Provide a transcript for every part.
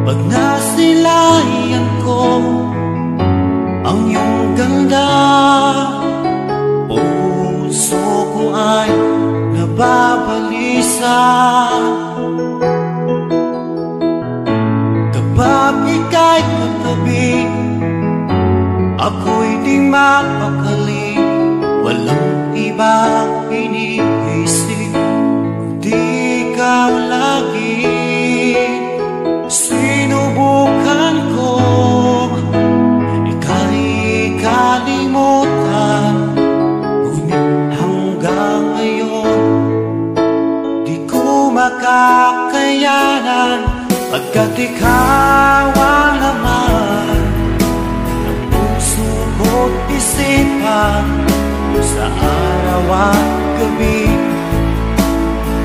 Pag nasilayan ko ang iyong ganda, puso ko ay nababalisa. Kapag ika'y katabi, ako'y di mapakali. Walang ibang iniisip, di ikaw lagi. Sinubukan ko ika'y kalimutan, ngunit hanggang ngayon di ko makakayanan. Pagkat ikaw ang laman ng puso ko't isipan, sa araw at gabi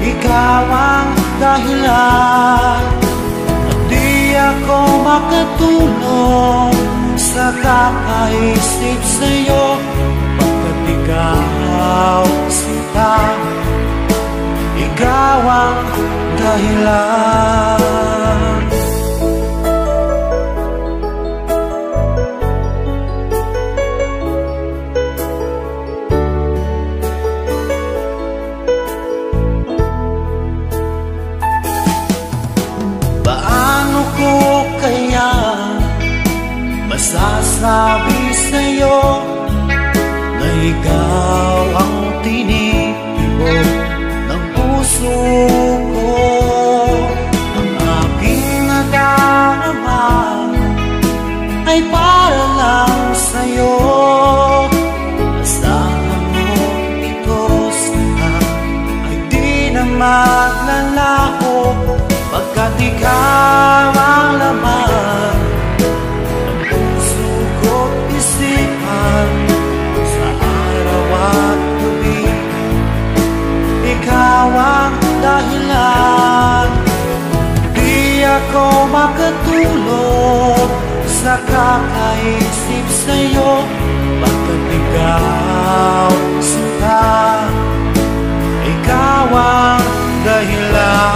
ikaw ang dahilan. At di ako makatulog sa kakaisip sa'yo, pagkat ikaw sinta, ikaw ang dahilan. Paano ko kaya masasabi sa'yo na ikaw ang tinitibok ng puso ko? Ang aking nadarama ay para lang sa'yo. Asahan mo ito sana ay di na maglalaho, pagkat ikaw ang laman ng puso ko't isipan, sa araw at gabi ikaw ang dahilan. Di ako makatulog sa kakaisip sa'yo, pagkat ikaw sinta, ikaw ang dahilan.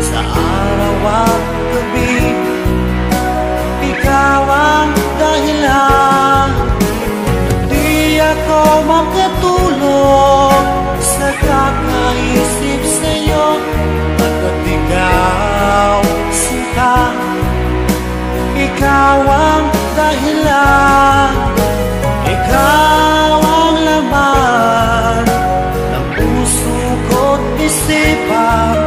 Sa araw at gabi ikaw ang dahilan. Di ako makatulog sa kakaisip sa'yo, pagkat ikaw sinta, ikaw ang dahilan. Ikaw ang laman ng puso ko't isipan,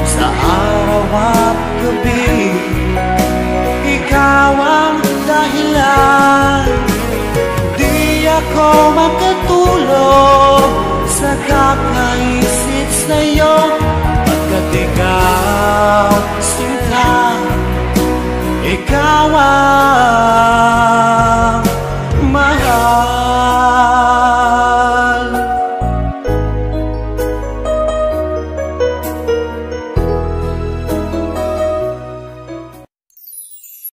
sa araw at gabi ikaw ang dahilan. Di ako makatulog sa kakaisip sa'yo, pagkat ikaw sinta, ikaw ang